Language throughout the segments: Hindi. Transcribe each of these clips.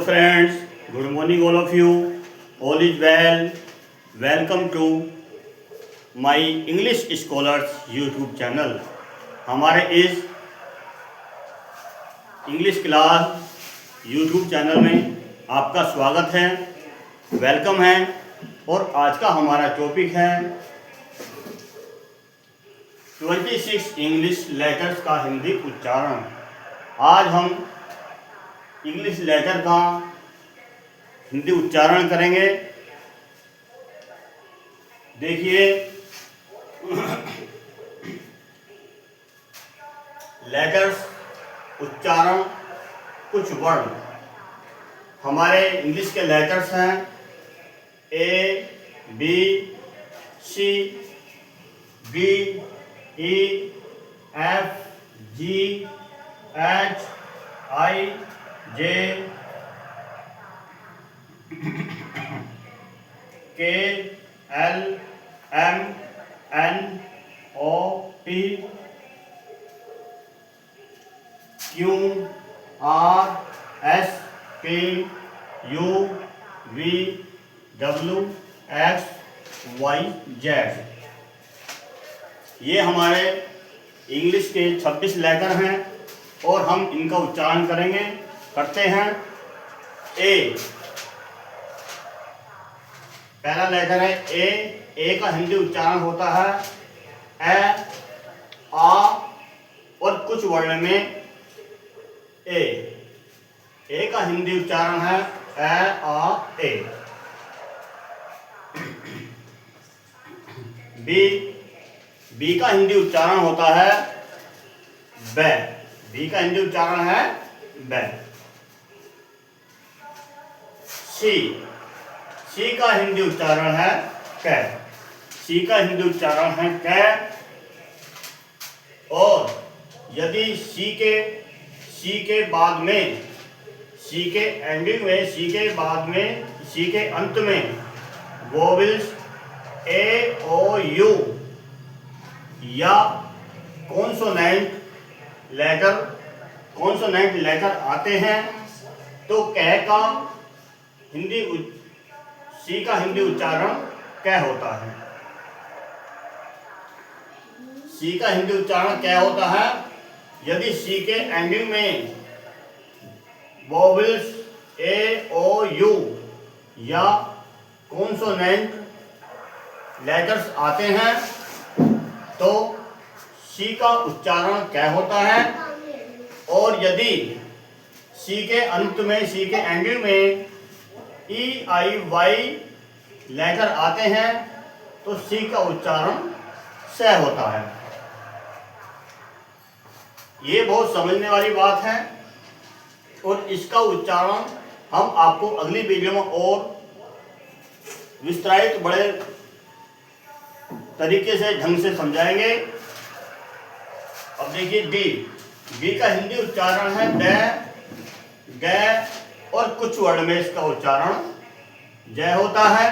friends, good morning all of you. All is well. Welcome to my English Scholars YouTube channel. हमारे इस इंग्लिश क्लास YouTube चैनल में आपका स्वागत है, वेलकम है। और आज का हमारा टॉपिक है 26 इंग्लिश लेटर्स का हिंदी उच्चारण। आज हम इंग्लिश लेटर का हिंदी उच्चारण करेंगे। देखिए, लेटर्स उच्चारण, कुछ वर्ण हमारे इंग्लिश के लेटर्स हैं A, B, C, D, E, F, G, H, I, J, K, L, M, N, O, P, Q, R, S, T, U, V, W, X, Y, Z. ये हमारे इंग्लिश के 26 लेटर हैं और हम इनका उच्चारण करते हैं। ए, पहला लेटर है ए। ए का हिंदी उच्चारण होता है ए, आ और कुछ वर्ण में ए। ए का हिंदी उच्चारण है ए, आ, ए। बी, बी का हिंदी उच्चारण होता है बै। बी का हिंदी उच्चारण है बै। सी, सी का हिंदी उच्चारण है कै। सी का हिंदी उच्चारण है कै। और यदि सी के बाद में, सी के एंडिंग में, सी के बाद में, सी के अंत में वोवेल्स ए, ओ, यू या कॉन्सोनेंट लेटर आते हैं तो कह का हिंदी सी का हिंदी उच्चारण कह होता है। सी का हिंदी उच्चारण क्या होता है? यदि सी के एंडिंग में वोवेल्स ए, ओ, यू या कॉन्सोनेंट लेटर्स आते हैं तो सी का उच्चारण क्या होता है। और यदि सी के अंत में, सी के एंडिंग में ई, आई, वाई लेटर आते हैं तो सी का उच्चारण स होता है। ये बहुत समझने वाली बात है और इसका उच्चारण हम आपको अगली वीडियो में और विस्तारित बड़े तरीके से, ढंग से समझाएंगे। अब देखिए डी। डी का हिंदी उच्चारण है ड, ग और कुछ वर्ण में इसका उच्चारण जय होता है।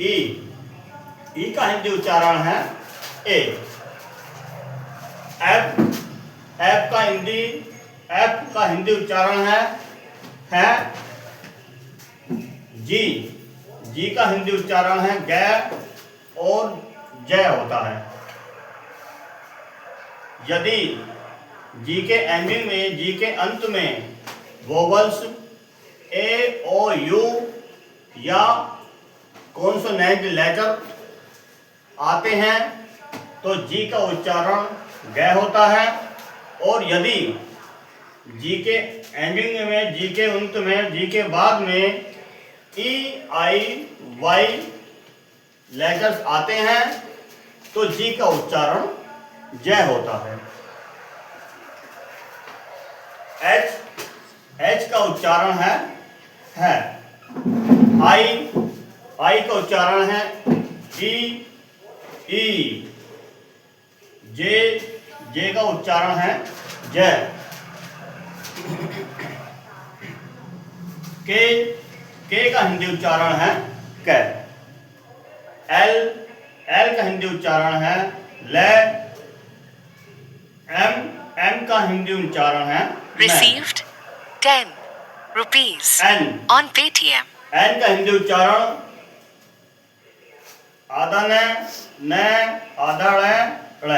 ई, ई का हिंदी उच्चारण है ए। एफ, एफ का हिंदी उच्चारण है जी। जी का हिंदी उच्चारण है ग और जय होता है। यदि जी के एंडिंग में, जी के अंत में वोवेल्स ए, ओ, यू या कॉन्सोनेंट लेटर आते हैं तो जी का उच्चारण ग होता है। और यदि जी के एंडिंग में, जी के अंत में, जी के बाद में ई, आई, वाई लेटर्स आते हैं तो जी का उच्चारण जय होता है। एच, एच का उच्चारण है आई। आई का उच्चारण है ई। जे, जे का उच्चारण है जय। के का हिंदी उच्चारण है कै। एल, एल का हिंदी उच्चारण है ले। एम, एम का हिंदी उच्चारण है Received 10 rupees N, on Paytm. N का हिंदी उच्चारण आधा न आधा ड़।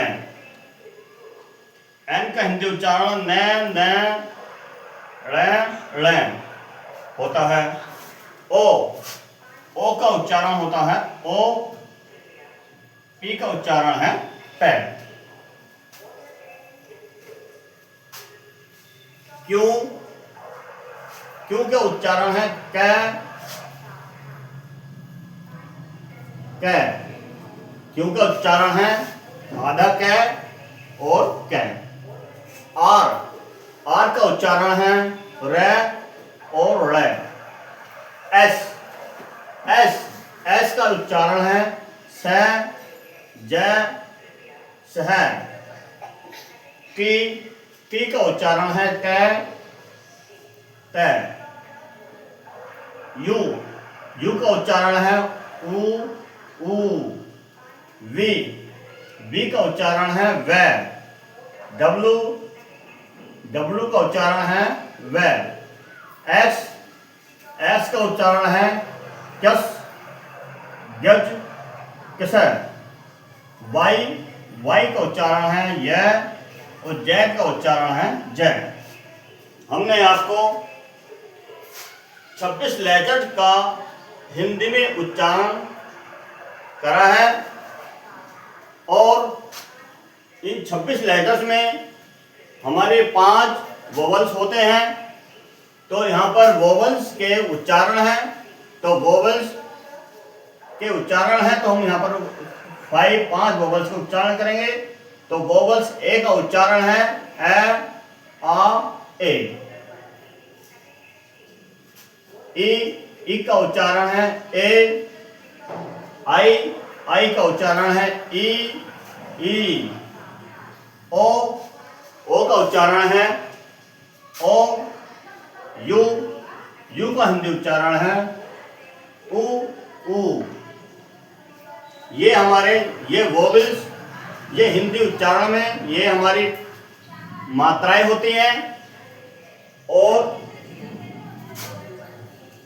N का हिंदी उच्चारण न ड़ होता है। ओ का उच्चारण होता है ओ, पी का उच्चारण है पैर। क्यों का उच्चारण है कै। क्यों का उच्चारण है आधा कै और कै। आर का उच्चारण है रे और रे। एस का उच्चारण है स ज सह। टी का उच्चारण है कै तै। यू का उच्चारण है ऊ। वी का उच्चारण है वै। डब्लू का उच्चारण है वै। एस का उच्चारण है कस गज कसर। वाई का उच्चारण है यह और जैद का उच्चारण है जय। हमने आपको 26 लेटर्स का हिंदी में उच्चारण करा है और इन 26 लेटर्स में हमारे 5 वोवल्स होते हैं। तो यहाँ पर वोवल्स के उच्चारण है, तो वोवल्स के उच्चारण है तो हम यहाँ पर 5 वोवल्स का उच्चारण करेंगे। तो वोवल्स ए का उच्चारण है ए आ ए। ई का उच्चारण है ए। आई का उच्चारण है ई। ओ का उच्चारण है ओ। यू का हिंदी उच्चारण है ऊ। ये वोवेल्स, ये हिंदी उच्चारण में ये हमारी मात्राएं होती हैं और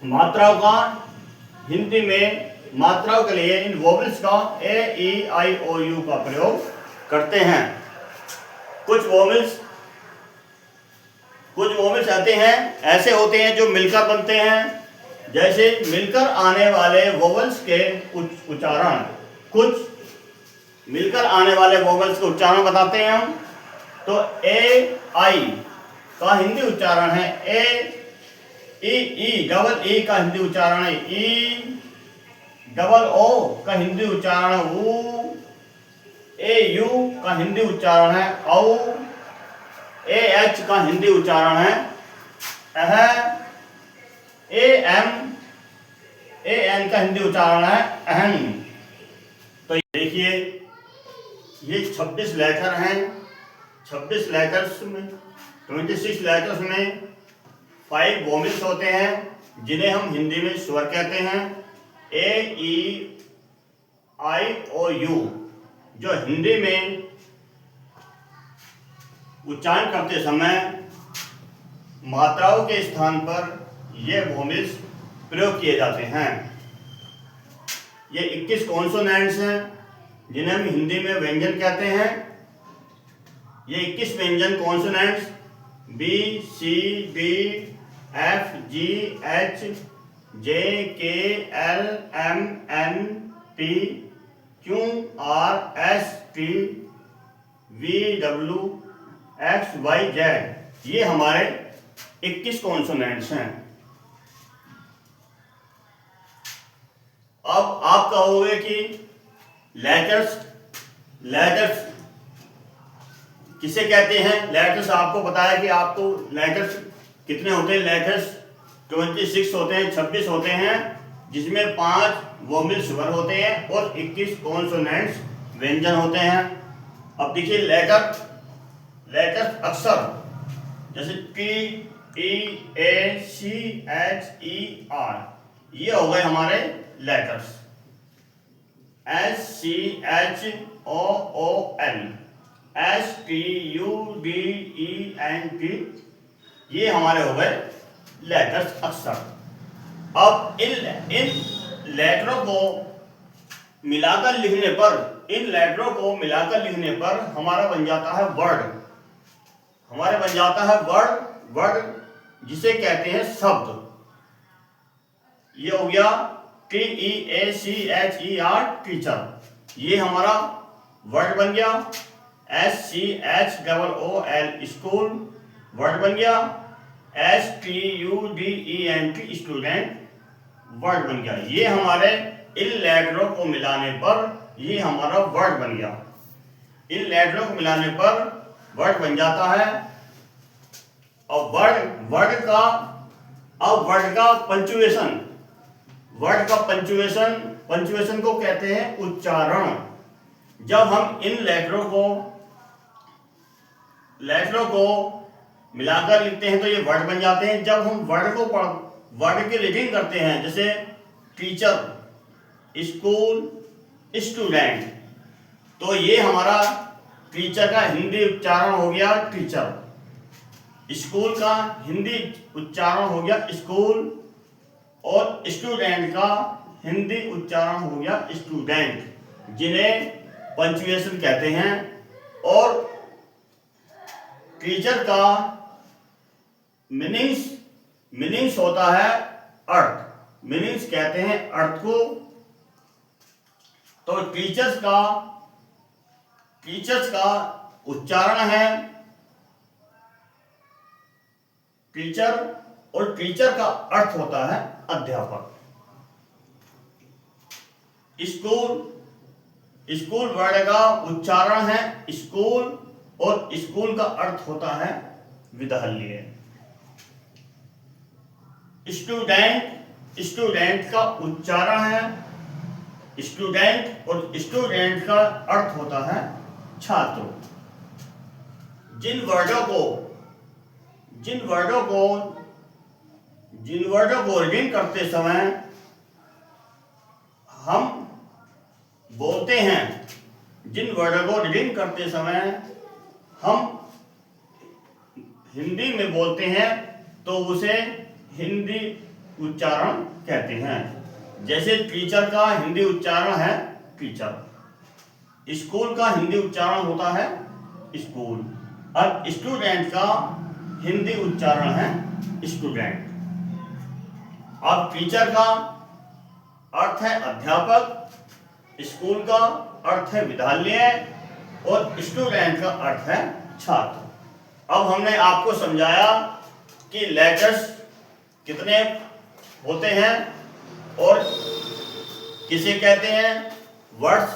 मात्राओं का हिंदी में मात्राओं के लिए इन वोवेल्स का ए ई आई ओ यू का प्रयोग करते हैं। कुछ वोवेल्स आते हैं ऐसे होते हैं जो मिलकर बनते हैं। जैसे मिलकर आने वाले वोवेल्स के उच्चारण, कुछ मिलकर आने वाले वोवेल्स के उच्चारण बताते हैं हम। तो ए आई का हिंदी उच्चारण है ए। डबल ई का हिंदी उच्चारण है ई। डबल ओ का हिंदी उच्चारण है ऊ। ए यू का हिंदी उच्चारण है औ। ए एच का हिंदी उच्चारण है अह। ए एन का हिंदी उच्चारण है अहम। तो देखिए ये 26 लेटर हैं। 26 लेटर्स में 26 लेटर्स में 5 वोवेल्स होते हैं जिन्हें हम हिंदी में स्वर कहते हैं। ए ई आई ओ यू जो हिंदी में उच्चारण करते समय मात्राओं के स्थान पर ये वोवेल्स प्रयोग किए जाते हैं। ये 21 कॉन्सोनेंट्स हैं जिन्हें हम हिंदी में व्यंजन कहते हैं। ये 21 व्यंजन consonants B C D F G H J K L M N P Q R S T V W X Y Z, ये हमारे 21 कॉन्सोनेंट्स हैं। अब आप कहोगे कि लेटर्स किसे कहते हैं? लेटर्स आपको पता है कि आपको लेटर्स कितने होते हैं? लेटर्स 26 होते हैं, 26 होते हैं, जिसमें 5 वोवेल स्वर होते हैं और 21 कॉन्सोनेंट्स व्यंजन होते हैं। अब देखिए लेटर्स अक्षर जैसे P E A C H E R, ये हो गए हमारे letters. S C H O O L, S T U D E N T, ये हमारे हो गए लेटर्स, अक्षर। अब इन लेटरों को मिलाकर लिखने पर, इन लेटरों को मिलाकर लिखने पर हमारा बन जाता है वर्ड, हमारे बन जाता है वर्ड, वर्ड जिसे कहते हैं शब्द। ये हो गया TEACHER, टीचर, ये हमारा वर्ड बन गया। SCHOOL, स्कूल, वर्ड बन गया। STUDENT, स्टूडेंट, वर्ड बन गया। ये हमारे इन लेटरों को मिलाने पर ये हमारा वर्ड बन गया। इन लेटरों को मिलाने पर वर्ड बन जाता है। और वर्ड का पंचुएशन, वर्ड का पंचुएशन को कहते हैं उच्चारण। जब हम इन लेटरों को मिलाकर लिखते हैं तो ये वर्ड बन जाते हैं। जब हम वर्ड की रीडिंग करते हैं, जैसे टीचर, स्कूल, स्टूडेंट, तो ये हमारा टीचर का हिंदी उच्चारण हो गया टीचर, स्कूल का हिंदी उच्चारण हो गया स्कूल, और स्टूडेंट का हिंदी उच्चारण हो गया स्टूडेंट, जिन्हें पंचुएशन कहते हैं। और टीचर का मीनिंग्स होता है अर्थ, मीनिंग्स कहते हैं अर्थ को। तो टीचर्स का उच्चारण है टीचर, और टीचर का अर्थ होता है अध्यापक। स्कूल वर्ड का उच्चारण है स्कूल, और स्कूल का अर्थ होता है विद्यालय। स्टूडेंट का उच्चारण है स्टूडेंट, और स्टूडेंट का अर्थ होता है छात्र। जिन वर्डों को रीडिंग करते समय हम बोलते हैं, जिन वर्डों को रीडिंग करते समय हम हिंदी में बोलते हैं तो उसे हिंदी उच्चारण कहते हैं। जैसे टीचर का हिंदी उच्चारण है टीचर, स्कूल का हिंदी उच्चारण होता है स्कूल, और स्टूडेंट का हिंदी उच्चारण है स्टूडेंट। अब टीचर का अर्थ है अध्यापक, स्कूल का अर्थ है विद्यालय, और स्टूडेंट का अर्थ है छात्र। अब हमने आपको समझाया कि लेटर्स कितने होते हैं और किसे कहते हैं, वर्ड्स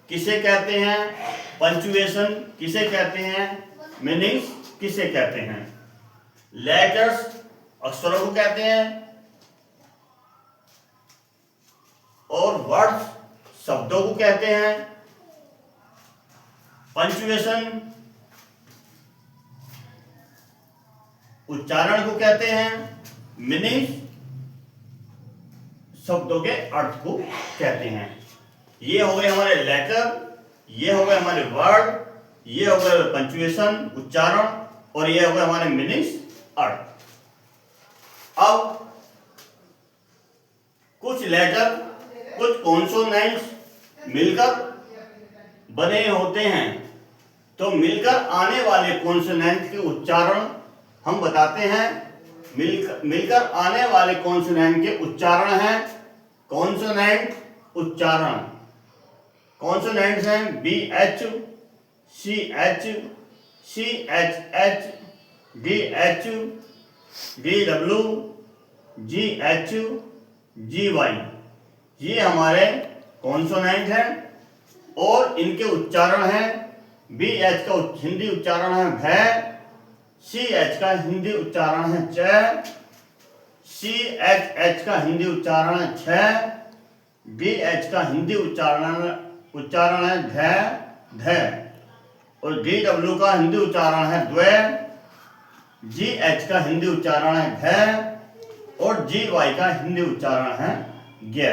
किसे कहते हैं, पंचुएशन किसे कहते हैं, मीनिंग्स किसे कहते हैं। लेटर्स अक्षरों को कहते हैं, और वर्ड्स शब्दों को कहते हैं। पंचुएशन उच्चारण को कहते हैं, मीनिंग्स शब्दों के अर्थ को कहते हैं। ये हो गए हमारे लेटर, ये हो गए हमारे वर्ड, ये हो गए पंचुएशन उच्चारण, और ये हो गए हमारे मीनिंग्स अर्थ। अब कुछ लेटर, कुछ कॉन्सोनेंट्स मिलकर बने होते हैं, तो मिलकर आने वाले कॉन्सोनेंट के उच्चारण हम बताते हैं। मिलकर आने वाले कॉन्सोनेंट के उच्चारण हैं कॉन्सोनेंट उच्चारण। कॉन्सोनेंट्स हैं BH, CH, CHH, DH, DW, GH, GY, ये हमारे कॉन्सोनेंट हैं, और इनके उच्चारण हैं। BH का हिंदी उच्चारण है भय, CH का हिंदी उच्चारण है च, CHH का हिंदी उच्चारण है छ, DH का हिंदी उच्चारण है ध, और DW का हिंदी उच्चारण है द्वय, GH का हिंदी उच्चारण है घ, और GY का हिंदी उच्चारण है ज्ञ।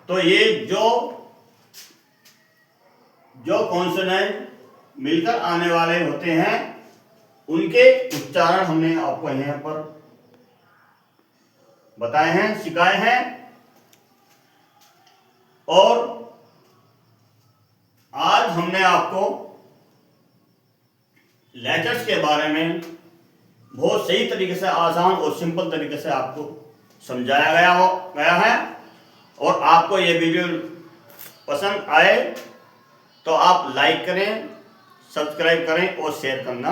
तो ये जो कॉन्सोनेंट मिलकर आने वाले होते हैं उनके उच्चारण हमने आपको यहाँ पर बताए हैं, सिखाए हैं। और आज हमने आपको लेटर्स के बारे में बहुत सही तरीके से, आसान और सिंपल तरीके से आपको समझाया गया है। और आपको ये वीडियो पसंद आए तो आप लाइक करें, सब्सक्राइब करें और शेयर करना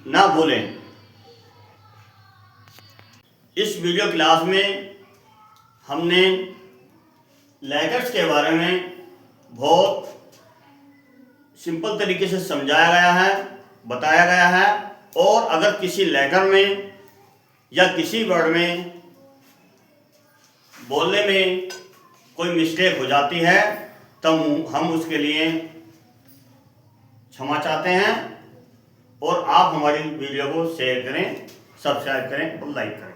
ना भूलें। इस वीडियो क्लास में हमने लेटर्स के बारे में बहुत सिंपल तरीके से समझाया गया है, बताया गया है। और अगर किसी लेटर में या किसी वर्ड में बोलने में कोई मिस्टेक हो जाती है तो हम उसके लिए क्षमा चाहते हैं। और आप हमारी वीडियो को शेयर करें, सब्सक्राइब करें और लाइक करें।